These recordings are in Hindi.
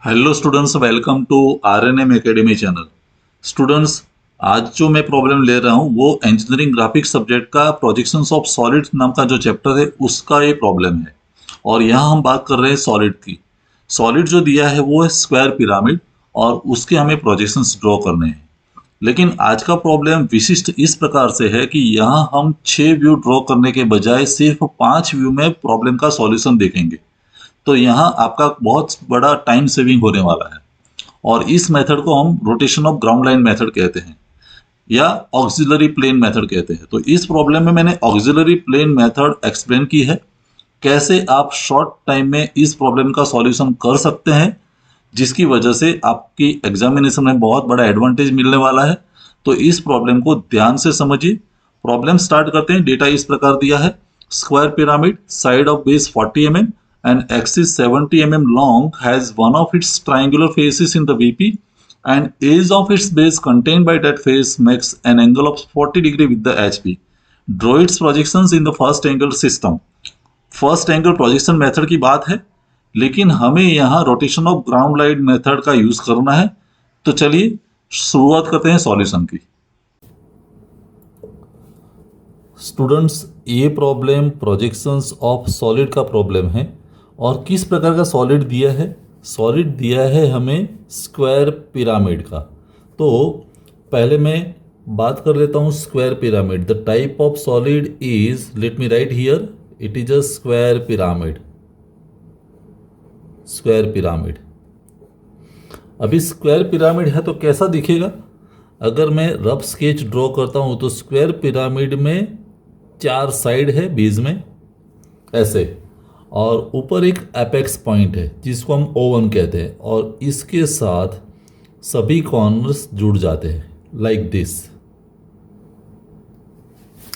Hello students, welcome to RNM academy channel. Students, आज जो मैं प्रॉब्लम ले रहा हूँ वो इंजीनियरिंग ग्राफिक्स सब्जेक्ट का प्रोजेक्शंस ऑफ सॉलिड नाम का जो चैप्टर है उसका ये प्रॉब्लम है। और यहाँ हम बात कर रहे हैं सॉलिड की। सॉलिड जो दिया है वो है स्क्वायर पिरामिड और उसके हमें प्रोजेक्शंस ड्रॉ करने हैं। लेकिन आज का प्रॉब्लम विशिष्ट इस प्रकार से है कि यहाँ हम 6 व्यू ड्रॉ करने के बजाय सिर्फ 5 व्यू में प्रॉब्लम का सॉल्यूशन देखेंगे। तो यहाँ आपका बहुत बड़ा टाइम सेविंग होने वाला है। और इस मेथड को हम rotation of ground line method कहते हैं या ऑक्सिलरी प्लेन मेथड कहते हैं। तो इस प्रॉब्लम में मैंने ऑक्सिलरी प्लेन मेथड एक्सप्लेन की है, कैसे आप शॉर्ट टाइम में इस प्रॉब्लम का सॉल्यूशन कर सकते हैं, जिसकी वजह से आपकी एग्जामिनेशन में बहुत बड़ा एडवांटेज मिलने वाला है। तो इस प्रॉब्लम को ध्यान से समझिए। प्रॉब्लम स्टार्ट करते हैं। डेटा इस प्रकार दिया है: square pyramid, side of base 40 mm and axis 70 mm long, has one of its triangular faces in the VP and edge of its base contained by that face makes an angle of 40 degree with the HP. Draw its projections in the first angle system. First angle projection method की बात है, लेकिन हमें यहाँ rotation of ground line method का यूज करना है। तो चलिए शुरुआत करते हैं सॉल्यूशन की। स्टूडेंट्स, ये प्रॉब्लम प्रोजेक्शंस ऑफ सॉलिड का प्रॉब्लम है। और किस प्रकार का सॉलिड दिया है? सॉलिड दिया है हमें स्क्वायर पिरामिड का। तो पहले मैं बात कर लेता हूँ square pyramid. The type of solid is, let me right here, it is a square pyramid. Square pyramid. अभी स्क्वायर पिरामिड है तो कैसा दिखेगा? अगर मैं रफ स्केच ड्रॉ करता हूँ तो स्क्वायर पिरामिड में 4 साइड है बेस में ऐसे, और ऊपर एक एपेक्स पॉइंट है जिसको हम O1 कहते हैं, और इसके साथ सभी कॉर्नर्स जुड़ जाते हैं लाइक दिस।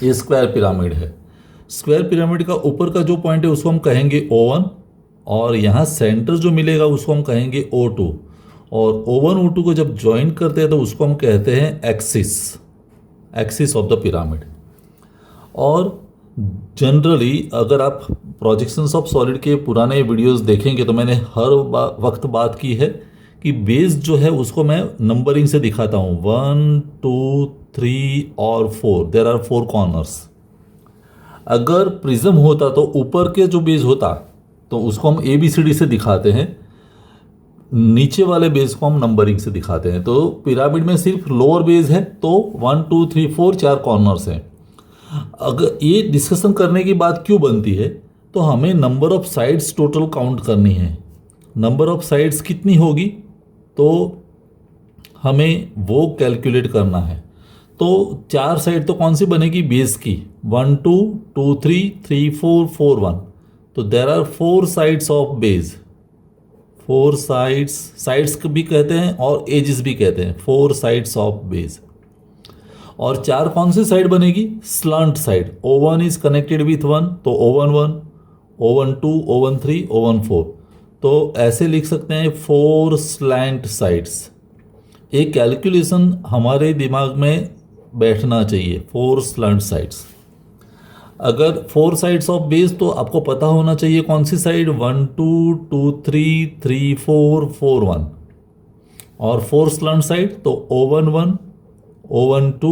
ये स्क्वायर पिरामिड है। स्क्वायर पिरामिड का ऊपर का जो पॉइंट है उसको हम कहेंगे O1, और यहाँ सेंटर जो मिलेगा उसको हम कहेंगे O2, और O1 O2 को जब ज्वाइन करते हैं तो उसको हम कहते हैं एक्सिस ऑफ द पिरामिड। और जनरली अगर आप प्रोजेक्शंस ऑफ सॉलिड के पुराने वीडियोस देखेंगे तो मैंने हर वक्त बात की है कि बेस जो है उसको मैं नंबरिंग से दिखाता हूँ, 1 2 3 और 4। There are 4 corners. अगर प्रिज्म होता तो ऊपर के जो बेस होता तो उसको हम ABCD से दिखाते हैं, नीचे वाले बेस को हम नंबरिंग से दिखाते हैं। तो पिरामिड में सिर्फ लोअर बेस है तो 1 2 3 4 4 कॉर्नर्स हैं। अगर ये डिस्कशन करने की बात क्यों बनती है, तो हमें number of sides total count करनी है। नंबर ऑफ साइड्स कितनी होगी तो हमें वो कैलकुलेट करना है। तो 4 साइड तो कौन सी बनेगी? बेस की 1 2 2 3 3 4 4 1। तो there are 4 sides of base. 4 sides भी कहते हैं और एजेस भी कहते हैं, 4 साइड्स ऑफ बेस। और 4 कौन सी साइड बनेगी? Slant side. O1 is connected with 1 तो O1 1, O1 2, O1 3, O1 4। तो ऐसे लिख सकते हैं 4 स्लैंट साइड्स। एक कैलकुलेशन हमारे दिमाग में बैठना चाहिए, 4 स्लैंट साइड्स। अगर 4 साइड्स ऑफ बेस तो आपको पता होना चाहिए कौन सी साइड, 1 2 2 3 3 4 4 1। और 4 स्लैंट साइड तो O1 1, O1 2,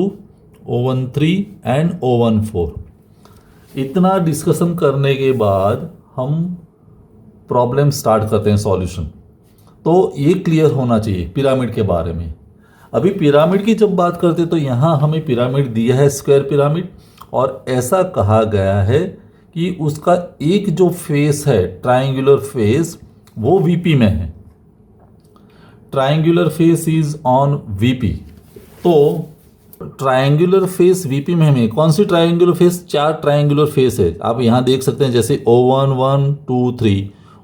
O1 3 and O1 4। इतना डिस्कशन करने के बाद हम प्रॉब्लम स्टार्ट करते हैं सॉल्यूशन। तो ये क्लियर होना चाहिए पिरामिड के बारे में। अभी पिरामिड की जब बात करते तो यहाँ हमें पिरामिड दिया है स्क्वायर पिरामिड, और ऐसा कहा गया है कि उसका एक जो फेस है ट्रायंगुलर फेस वो VP में है। Triangular face is on VP। तो ट्रायंगुलर फेस VP में हमें कौन सी ट्रायंगुलर फेस? 4 ट्रायंगुलर फेस है। आप यहाँ देख सकते हैं जैसे O1 1 2 3,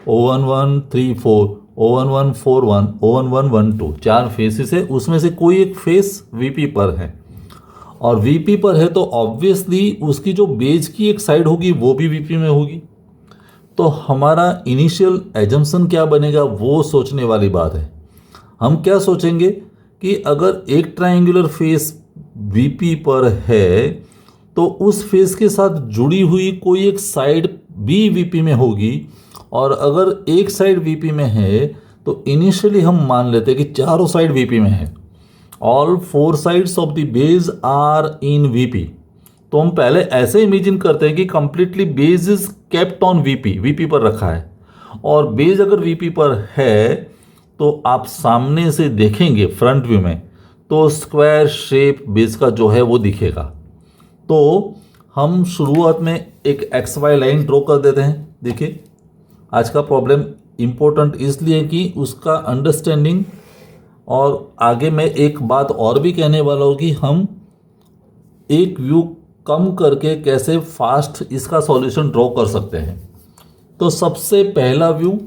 O1 1 3 4, O1 1 4 1, O1 1 1 2। 4 faces है, उसमें से कोई एक फेस VP पर है। और VP पर है तो ऑब्वियसली उसकी जो बेस की एक साइड होगी वो भी VP में होगी। तो हमारा इनिशियल एजम्पशन क्या बनेगा वो सोचने वाली बात है। हम क्या सोचेंगे कि अगर एक ट्रायंगुलर फेस VP पर है तो उस फेस के साथ जुड़ी हुई कोई एक साइड भी VP में होगी, और अगर एक साइड VP में है तो इनिशियली हम मान लेते हैं कि चारों साइड वीपी में है, all four sides of the base are in VP. तो हम पहले ऐसे इमेजिन करते हैं कि completely base is kept on VP, VP पर रखा है, और बेस अगर वीपी पर है तो आप सामने से देखेंगे फ्रंट व्यू में तो स्क्वायर शेप बेस का जो है वो दिखेगा। तो हम शुरुआत में एक एक्स वाई लाइन ड्रॉ कर देते हैं। देखिए आज का प्रॉब्लम इम्पोर्टेंट इसलिए कि उसका अंडरस्टैंडिंग, और आगे मैं एक बात और भी कहने वाला हूँ कि हम एक व्यू कम करके कैसे फास्ट इसका सॉल्यूशन ड्रॉ कर सकते हैं। तो सबसे पहला व्यू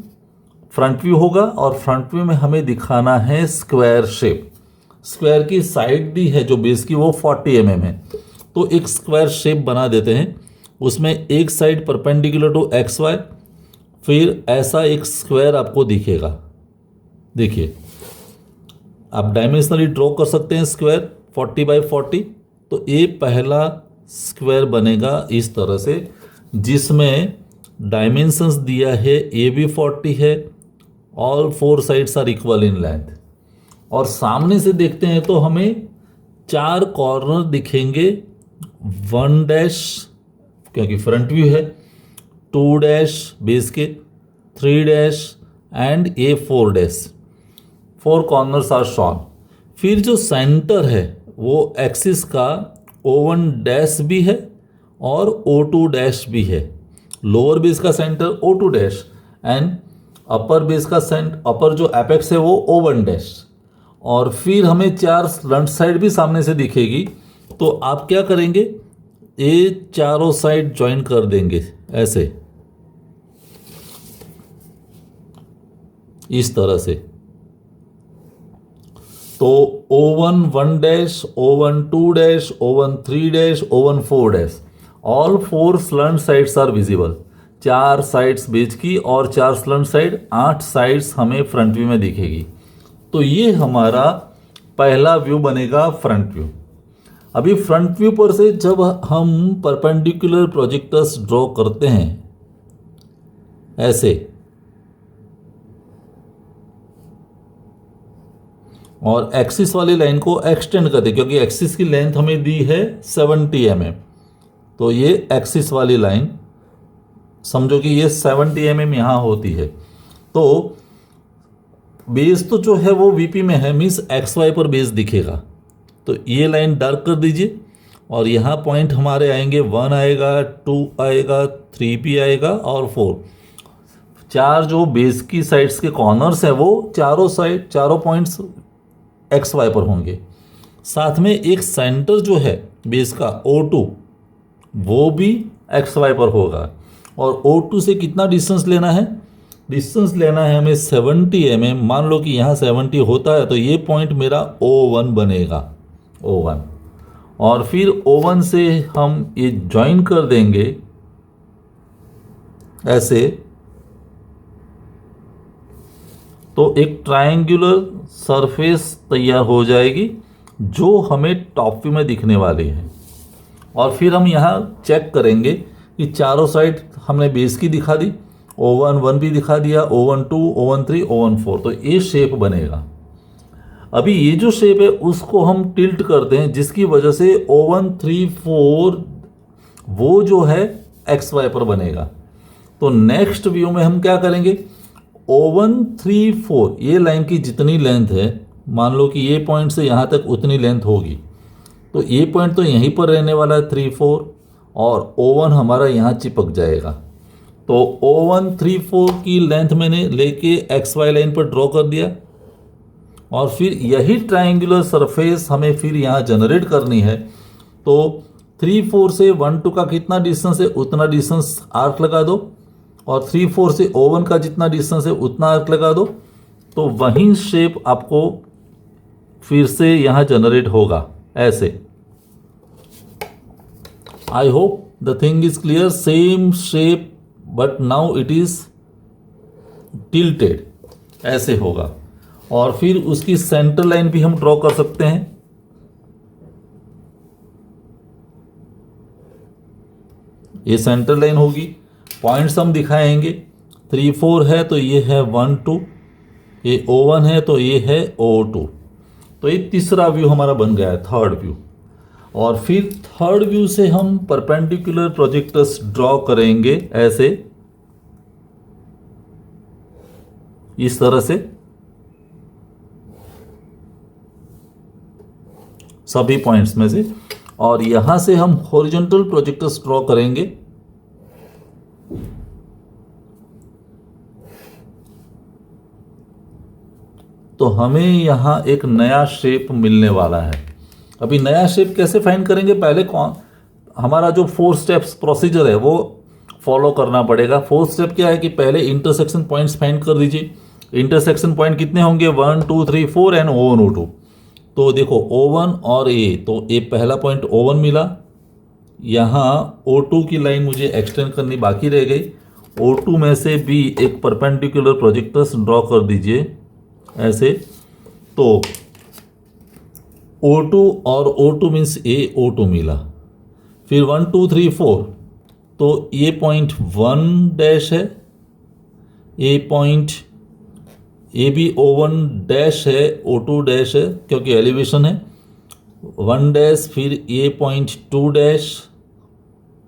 फ्रंट व्यू होगा, और फ्रंट व्यू में हमें दिखाना है स्क्वायर शेप। स्क्वायर की साइड दी है जो बेस की वो 40 mm है, तो एक स्क्वायर शेप बना देते हैं। उसमें एक side perpendicular to X Y, फिर ऐसा एक स्क्वायर आपको दिखेगा। देखिए आप डायमेंशनली ड्रॉ कर सकते हैं स्क्वायर 40 बाई 40। तो ये पहला स्क्वायर बनेगा इस तरह से, जिसमें डायमेंशंस दिया है ए भी 40 है, all four sides are equal in length. और सामने से देखते हैं तो हमें 4 कॉर्नर दिखेंगे, 1 डैश क्योंकि फ्रंट व्यू है, 2 डैश बेस के, 3 dash and A 4 dash, 4 corners are shown. फिर जो सेंटर है वो एक्सिस का O1 डैश भी है और O2 डैश भी है। लोअर बेस का centre O2 dash and upper base का अपर जो एपेक्स है वो O1 डैश। और फिर हमें 4 फ्रंट साइड भी सामने से दिखेगी। तो आप क्या करेंगे, ये चारों साइड ज्वाइन कर देंगे ऐसे, इस तरह से। तो O1 1 dash, O1 2 dash, O1 3 dash, O1 4 dash, all 4 slant sides are visible. 4 sides base की और 4 स्लंट साइड, 8 साइड्स हमें फ्रंट व्यू में दिखेगी। तो ये हमारा पहला व्यू बनेगा फ्रंट व्यू। अभी फ्रंट व्यू पर से जब हम परपेंडिकुलर प्रोजेक्टर्स ड्रॉ करते हैं ऐसे, और एक्सिस वाली लाइन को एक्सटेंड करते हैं, क्योंकि एक्सिस की लेंथ हमें दी है 70 mm, तो ये एक्सिस वाली लाइन समझो कि ये 70 mm यहाँ होती है। तो बेस तो जो है वो वीपी में है, मीन्स एक्स वाई पर बेस दिखेगा। तो ये लाइन डार्क कर दीजिए, और यहाँ पॉइंट हमारे आएंगे 1 आएगा, 2 आएगा, 3 भी आएगा और 4। 4 जो बेस की साइड्स के कॉर्नर्स हैं वो चारों पॉइंट्स एक्स वाई पर होंगे। साथ में एक सेंटर जो है बेस का O2 वो भी एक्स वाई पर होगा। और O2 से कितना डिस्टेंस लेना है, डिस्टेंस लेना है हमें 70 mm। मान लो कि यहाँ 70 होता है तो ये पॉइंट मेरा O1 बनेगा, O1। और फिर O1 से हम ये ज्वाइन कर देंगे ऐसे, तो एक ट्रायंगुलर सरफेस तैयार हो जाएगी जो हमें टॉप व्यू में दिखने वाली है। और फिर हम यहाँ चेक करेंगे कि चारों साइड हमने बेस की दिखा दी, O1 1 भी दिखा दिया, O1 2, O1 3, O1 4, तो ये शेप बनेगा। अभी ये जो शेप है उसको हम टिल्ट करते हैं, जिसकी वजह से O1 3 4 वो जो है एक्स वाई पर बनेगा। तो नेक्स्ट व्यू में हम क्या करेंगे, O1 3 4 ये लाइन की जितनी लेंथ है, मान लो कि ये पॉइंट से यहाँ तक उतनी लेंथ होगी, तो ये पॉइंट तो यहीं पर रहने वाला है 3 4, और O1 हमारा यहाँ चिपक जाएगा। तो O1 3 4 की लेंथ मैंने लेके एक्स वाई लाइन पर ड्रॉ कर दिया, और फिर यही ट्रायंगुलर सरफेस हमें फिर यहाँ जनरेट करनी है। तो 3 4 से 1 2 का कितना डिस्टेंस है उतना डिस्टेंस आर्क लगा दो, और 3 4 से O1 का जितना डिस्टेंस है उतना आर्क लगा दो। तो वही शेप आपको फिर से यहाँ जनरेट होगा ऐसे। I hope the thing is clear. Same shape but now it is tilted, ऐसे होगा। और फिर उसकी सेंटर लाइन भी हम ड्रॉ कर सकते हैं। ये सेंटर लाइन होगी, पॉइंट्स हम दिखाएंगे। 3 4 है तो ये है 1 2, ये O1 है तो ये है O2। तो ये तीसरा व्यू हमारा बन गया है, थर्ड व्यू। और फिर थर्ड व्यू से हम परपेंडिकुलर प्रोजेक्टर्स ड्रॉ करेंगे ऐसे, इस तरह से सभी पॉइंट्स में से। और यहां से हम हॉरिजॉन्टल प्रोजेक्टर्स ड्रॉ करेंगे। तो हमें यहां एक नया शेप मिलने वाला है। अभी नया शेप कैसे फाइंड करेंगे, पहले हमारा जो 4 स्टेप्स प्रोसीजर है वो फॉलो करना पड़ेगा। 4th स्टेप क्या है कि पहले इंटरसेक्शन पॉइंट्स फाइंड कर दीजिए। इंटरसेक्शन पॉइंट कितने होंगे, 1 2 3 4 एंड O1 O2। तो देखो O1 और A, तो ये पहला पॉइंट O1 मिला। यहाँ O2 की लाइन मुझे एक्सटेंड करनी बाकी रह गई। O2 में से भी एक परपेंडिकुलर प्रोजेक्टर्स ड्रॉ कर दीजिए ऐसे। तो O2 और O2 मीन्स A O2 मिला। फिर 1 2 3 4, तो ये पॉइंट 1 डैश है, ये पॉइंट ये भी O1 डैश है, O2 डैश है क्योंकि एलिवेशन है, 1 डैश। फिर ये पॉइंट 2 डैश,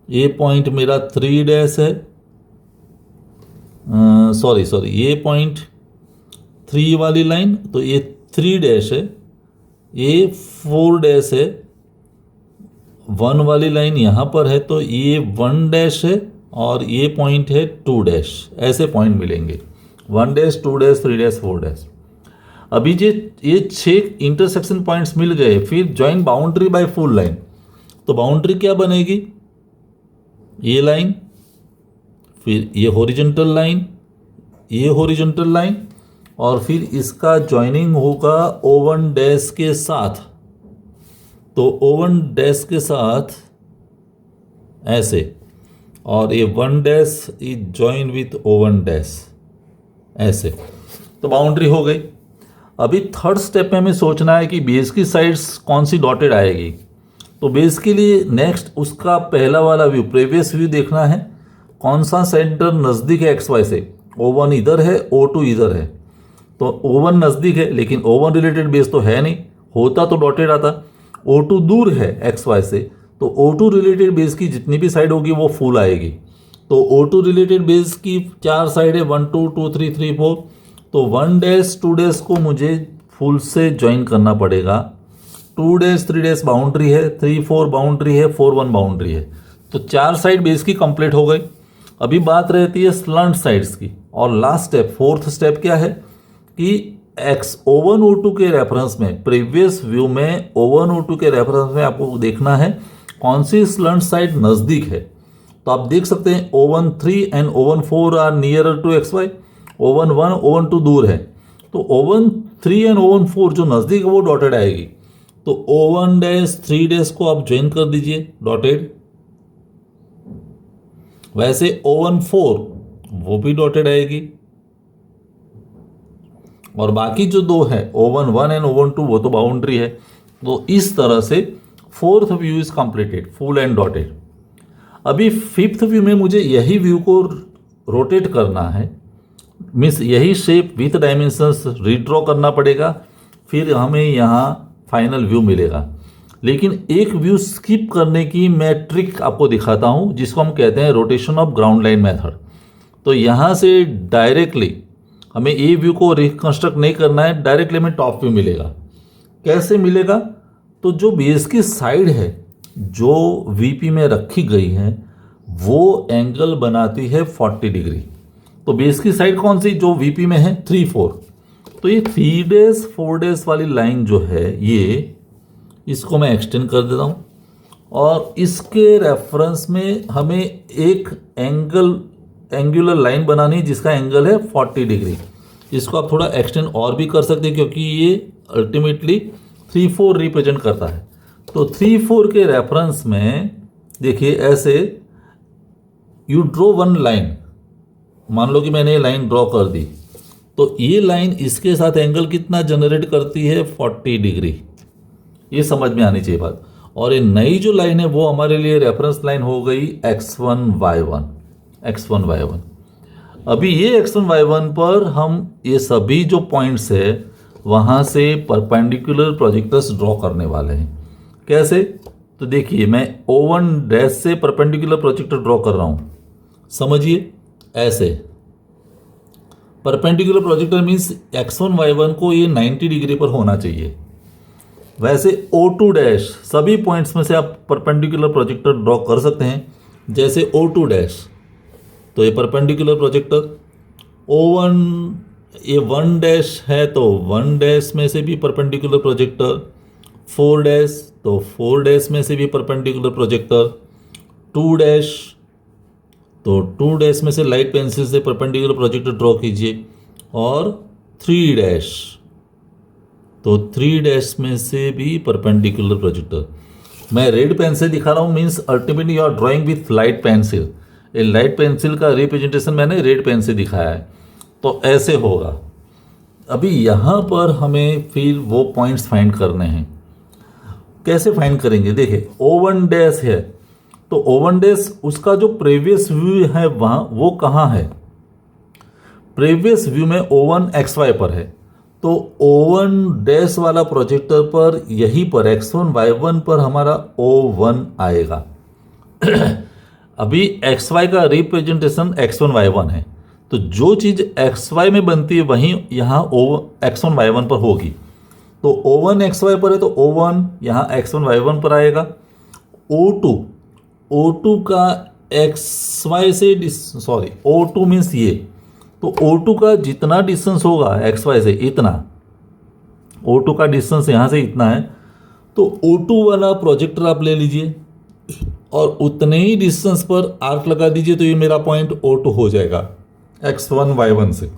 ये पॉइंट मेरा 3 डैश है, सॉरी ये पॉइंट 3 वाली लाइन, तो ये 3 डैश है, ये 4 डैश है, 1 वाली लाइन यहाँ पर है तो ये 1 डैश है, और ये पॉइंट है 2 डैश। ऐसे पॉइंट मिलेंगे 1 डैश 2 डैश 3 डैश 4 डैश। अभी ये 6 इंटरसेक्शन पॉइंट्स मिल गए। फिर join boundary by full line. तो बाउंड्री क्या बनेगी, ये लाइन, फिर ये हॉरिजॉन्टल लाइन, ये हॉरिजॉन्टल लाइन, और फिर इसका ज्वाइनिंग होगा O1 डैश के साथ। तो O1 डैश के साथ ऐसे, और ये 1 dash is join with O1 dash ऐसे। तो बाउंड्री हो गई। अभी थर्ड स्टेप में हमें सोचना है कि बेस की साइड्स कौन सी डॉटेड आएगी। तो बेस के लिए नेक्स्ट उसका पहला वाला व्यू, प्रीवियस व्यू देखना है, कौन सा सेंटर नज़दीक है XY से। O1 इधर है, O2 इधर है। तो O1 नज़दीक है लेकिन O1 रिलेटेड बेस तो है नहीं, होता तो डॉटेड आता। O2 दूर है XY से, तो O2 रिलेटेड बेस की जितनी भी साइड होगी वो फुल आएगी। तो O2 रिलेटेड बेस की 4 साइड है, 1 2 2 3 3 4। तो 1 डैश 2 डैश को मुझे फुल से ज्वाइन करना पड़ेगा। 2 डैश 3 डैश बाउंड्री है, 3 4 बाउंड्री है, 4 1 बाउंड्री है। तो 4 साइड बेस की कंप्लीट हो गई। अभी बात रहती है स्लंट साइड्स की। और लास्ट स्टेप, 4th स्टेप क्या है कि O1 O2 के रेफरेंस में, प्रीवियस व्यू में O1 O2 के रेफरेंस में आपको देखना है कौन सी स्लंट साइड नज़दीक है। तो आप देख सकते हैं O1 3 and O1 4 are nearer to XY। O1 1 O1 2 दूर है, तो O1 3 एंड O1 4 जो नज़दीक है वो डॉटेड आएगी। तो O1 डैश 3 डैश को आप ज्वाइन कर दीजिए डॉटेड। वैसे O1 4 वो भी डॉटेड आएगी, और बाकी जो 2 है O1 1 एंड O1 2 वो तो बाउंड्री है। तो इस तरह से 4th view is completed, full and dotted. अभी 5th व्यू में मुझे यही व्यू को रोटेट करना है, मीन्स यही शेप विथ डायमेंशंस रीड्रॉ करना पड़ेगा, फिर हमें यहाँ फाइनल व्यू मिलेगा। लेकिन एक व्यू स्किप करने की मैं ट्रिक आपको दिखाता हूँ, जिसको हम कहते हैं rotation of ground line method. तो यहाँ से डायरेक्टली हमें ये व्यू को रिकंस्ट्रक्ट नहीं करना है, डायरेक्टली हमें टॉप व्यू मिलेगा। कैसे मिलेगा, तो जो बेस की साइड है जो VP में रखी गई है वो एंगल बनाती है 40 डिग्री। तो बेस की साइड कौन सी, जो VP में है 3 4। तो ये 3 डैश 4 डैश वाली लाइन जो है, ये इसको मैं एक्सटेंड कर देता हूँ, और इसके रेफरेंस में हमें एक एंगुलर लाइन बनानी है जिसका एंगल है 40 डिग्री। इसको आप थोड़ा एक्सटेंड और भी कर सकते हैं क्योंकि ये अल्टीमेटली 3 4 रिप्रेजेंट करता है। तो 3 4 के रेफरेंस में देखिए ऐसे यू ड्रॉ वन लाइन। मान लो कि मैंने ये लाइन ड्रॉ कर दी, तो ये लाइन इसके साथ एंगल कितना जनरेट करती है, 40 डिग्री। ये समझ में आनी चाहिए बात। और ये नई जो लाइन है वो हमारे लिए रेफरेंस लाइन हो गई X1 Y1। अभी ये x1 y1 पर हम ये सभी जो पॉइंट्स है वहाँ से परपेंडिकुलर प्रोजेक्टर्स ड्रॉ करने वाले हैं। कैसे? तो देखिए मैं O1 डैश से परपेंडिकुलर प्रोजेक्टर ड्रॉ कर रहा हूँ, समझिए ऐसे। Perpendicular projector means x1 y1 को ये 90 डिग्री पर होना चाहिए। वैसे O2 डैश सभी पॉइंट्स में से आप परपेंडिकुलर प्रोजेक्टर ड्रॉ कर सकते हैं, जैसे O2 डैश तो ये परपेंडिकुलर प्रोजेक्टर, O1 ये 1 डैश है तो 1 डैश में से भी परपेंडिकुलर प्रोजेक्टर, 4 डैश तो 4 डैश में से भी परपेंडिकुलर प्रोजेक्टर, 2 डैश तो 2 डैश में से लाइट पेंसिल से परपेंडिकुलर प्रोजेक्टर ड्रॉ कीजिए, और 3 डैश तो 3 डैश में से भी परपेंडिकुलर प्रोजेक्टर। मैं रेड पेन से दिखा रहा हूँ, means ultimately you are drawing with light pencil. ये लाइट पेंसिल का रिप्रेजेंटेशन मैंने रेड पेन से दिखाया है, तो ऐसे होगा। अभी यहाँ पर हमें फिर वो पॉइंट्स फाइंड करने हैं। कैसे फाइंड करेंगे? देखिए O1 डैश है तो O1 डैश उसका जो प्रीवियस व्यू है वहाँ वो कहाँ है? प्रीवियस व्यू में O1 XY पर है, तो O1 डैश वाला प्रोजेक्टर पर यहीं पर X1 Y1 पर हमारा O1 आएगा। अभी XY का रिप्रेजेंटेशन X1 Y1 है, तो जो चीज़ XY में बनती है वहीं यहाँ X1 Y1 पर होगी। तो O1 XY पर है तो O1 यहाँ X1 Y1 पर आएगा। O2 का XY से O2 मीन्स ये, तो O2 का जितना डिस्टेंस होगा XY से इतना, O2 का डिस्टेंस यहाँ से इतना है, तो O2 वाला प्रोजेक्टर आप ले लीजिए और उतने ही डिस्टेंस पर आर्क लगा दीजिए, तो ये मेरा पॉइंट O2 हो जाएगा X1 Y1 से।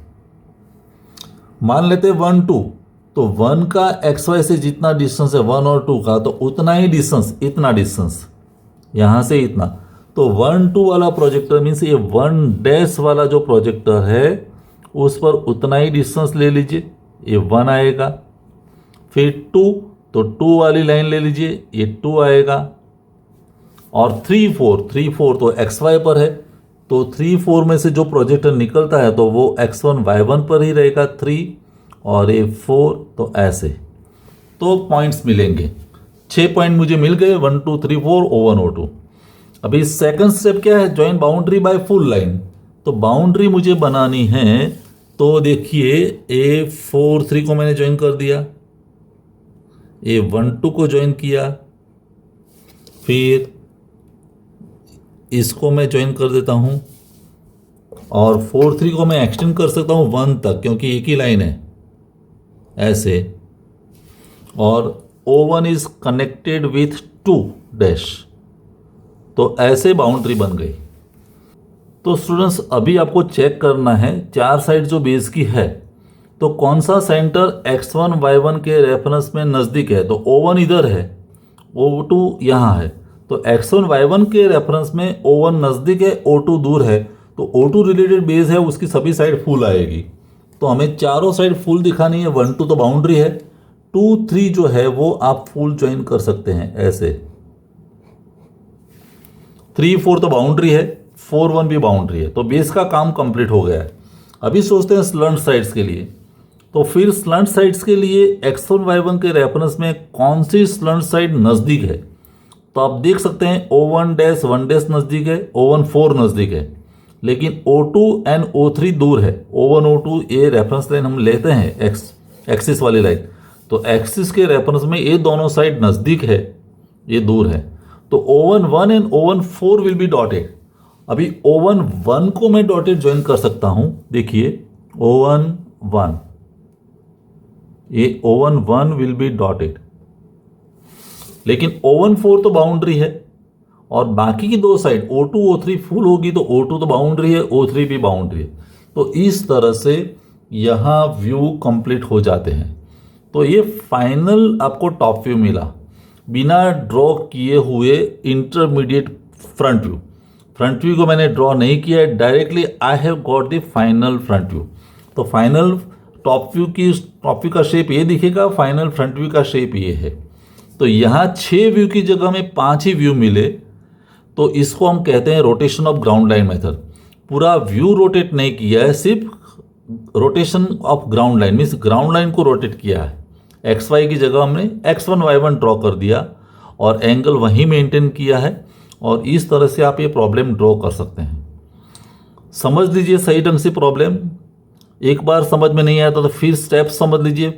मान लेते 1 2, तो 1 का XY से जितना डिस्टेंस है 1 और 2 का, तो उतना ही डिस्टेंस, इतना डिस्टेंस यहाँ से इतना, तो 1 2 वाला प्रोजेक्टर मीन्स ये 1 डैश वाला जो प्रोजेक्टर है उस पर उतना ही डिस्टेंस ले लीजिए, ये 1 आएगा। फिर 2, तो 2 वाली लाइन ले लीजिए, ये 2 आएगा। और 3 4 तो XY पर है, तो 3 4 में से जो प्रोजेक्टर निकलता है तो वो X1 Y1 पर ही रहेगा 3, और ये 4, तो ऐसे तो पॉइंट्स मिलेंगे। 6 पॉइंट मुझे मिल गए, 1 2 3 4 O1 O2। अभी सेकंड स्टेप क्या है? Join boundary by full line. तो बाउंड्री मुझे बनानी है, तो देखिए A4 3 को मैंने ज्वाइन कर दिया, A1 2 को ज्वाइन किया, फिर इसको मैं ज्वाइन कर देता हूँ, और 4 3 को मैं एक्सटेंड कर सकता हूँ 1 तक, क्योंकि एक ही लाइन है ऐसे। और O1 is connected with 2 dash, तो ऐसे बाउंड्री बन गई। तो स्टूडेंट्स अभी आपको चेक करना है 4 साइड जो बेस की है, तो कौन सा सेंटर X1 Y1 के रेफरेंस में नज़दीक है? तो O1 इधर है, O2 यहाँ है, तो X1 Y1 के रेफरेंस में O1 नज़दीक है, O2 दूर है, तो O2 रिलेटेड बेस है उसकी सभी साइड फुल आएगी। तो हमें चारों साइड फुल दिखानी है। 1 2 तो बाउंड्री है, 2 3 जो है वो आप फुल ज्वाइन कर सकते हैं ऐसे। 3 4 तो बाउंड्री है, 4 1 भी बाउंड्री है, तो बेस का काम कंप्लीट हो गया है। अभी सोचते हैं स्लंट साइड्स के लिए। तो फिर स्लंट साइड्स के लिए X1 Y1 के रेफरेंस में कौन सी स्लंट साइड नज़दीक है? तो आप देख सकते हैं O1 डैश 1 डैश नज़दीक है, O1 4 नज़दीक है, लेकिन O2 एंड O3 दूर है। O1 O2 ये रेफरेंस लाइन हम लेते हैं एक्सिस वाली लाइन, तो एक्सिस के रेफरेंस में ये दोनों साइड नज़दीक है, ये दूर है, तो O1 1 and O1 4 will be dotted. अभी O1 1 को मैं डॉटेड ज्वाइन कर सकता हूं, देखिए O1 1, ये O1 1 विल बी डॉटेड, लेकिन O1 4 तो बाउंड्री है, और बाकी की दो साइड O2 O3 फुल होगी, तो O2 तो बाउंड्री है, O3 भी बाउंड्री है। तो इस तरह से यहाँ व्यू कंप्लीट हो जाते हैं। तो ये फाइनल आपको टॉप व्यू मिला बिना ड्रॉ किए हुए intermediate front view. Front view को मैंने ड्रॉ नहीं किया है, directly I have got the final front view. तो फाइनल टॉप व्यू का शेप ये दिखेगा, फाइनल फ्रंट व्यू का शेप ये है। तो यहाँ 6 व्यू की जगह में 5 ही व्यू मिले, तो इसको हम कहते हैं rotation of ground line method. पूरा व्यू रोटेट नहीं किया है, सिर्फ rotation of ground line means ground line को रोटेट किया है। एक्स वाई की जगह हमने x1 y1 ड्रॉ कर दिया और एंगल वहीं मेंटेन किया है, और इस तरह से आप ये प्रॉब्लम ड्रॉ कर सकते हैं। समझ लीजिए सही ढंग से प्रॉब्लम। एक बार समझ में नहीं आया तो फिर स्टेप समझ लीजिए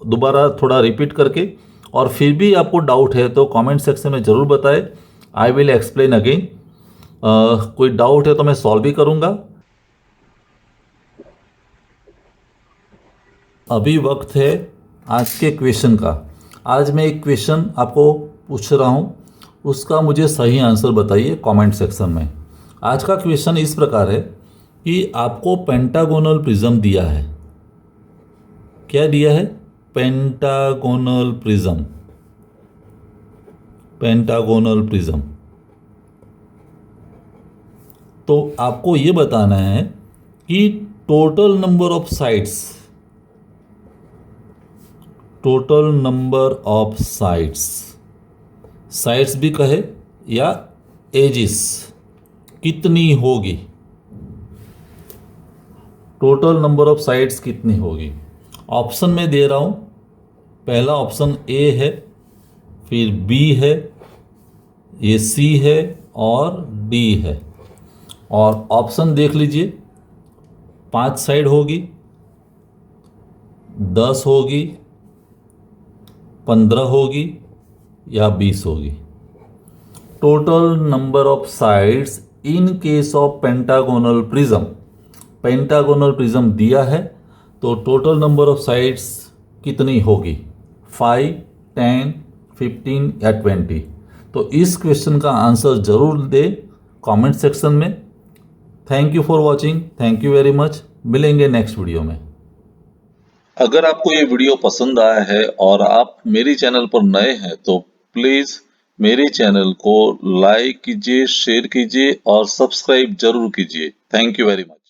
दोबारा थोड़ा रिपीट करके, और फिर भी आपको डाउट है तो कमेंट सेक्शन में ज़रूर बताएं, आई विल एक्सप्लेन अगेन। कोई डाउट है तो मैं सॉल्व भी करूँगा। अभी वक्त है आज के क्वेश्चन का। आज मैं एक क्वेश्चन आपको पूछ रहा हूँ, उसका मुझे सही आंसर बताइए कमेंट सेक्शन में। आज का क्वेश्चन इस प्रकार है कि आपको पेंटागोनल प्रिज्म दिया है। क्या दिया है? Pentagonal prism. Pentagonal prism. तो आपको ये बताना है कि total number of sides, total number of sides, sides भी कहे या एजिस, कितनी होगी? टोटल नंबर ऑफ साइड्स कितनी होगी? ऑप्शन में दे रहा हूं। पहला ऑप्शन ए है, फिर बी है, ये सी है और डी है। और ऑप्शन देख लीजिए, 5 साइड होगी, 10 होगी, 15 होगी या 20 होगी। Total number of sides in case of pentagonal prism. Pentagonal prism दिया है तो टोटल नंबर ऑफ साइड्स कितनी होगी? 5, 10, 15 या 20? तो इस क्वेश्चन का आंसर जरूर दे कमेंट सेक्शन में। Thank you for watching, thank you very much. मिलेंगे नेक्स्ट वीडियो में। अगर आपको ये वीडियो पसंद आया है और आप मेरी चैनल पर नए हैं तो प्लीज मेरे चैनल को लाइक कीजिए, शेयर कीजिए और सब्सक्राइब जरूर कीजिए। Thank you very much.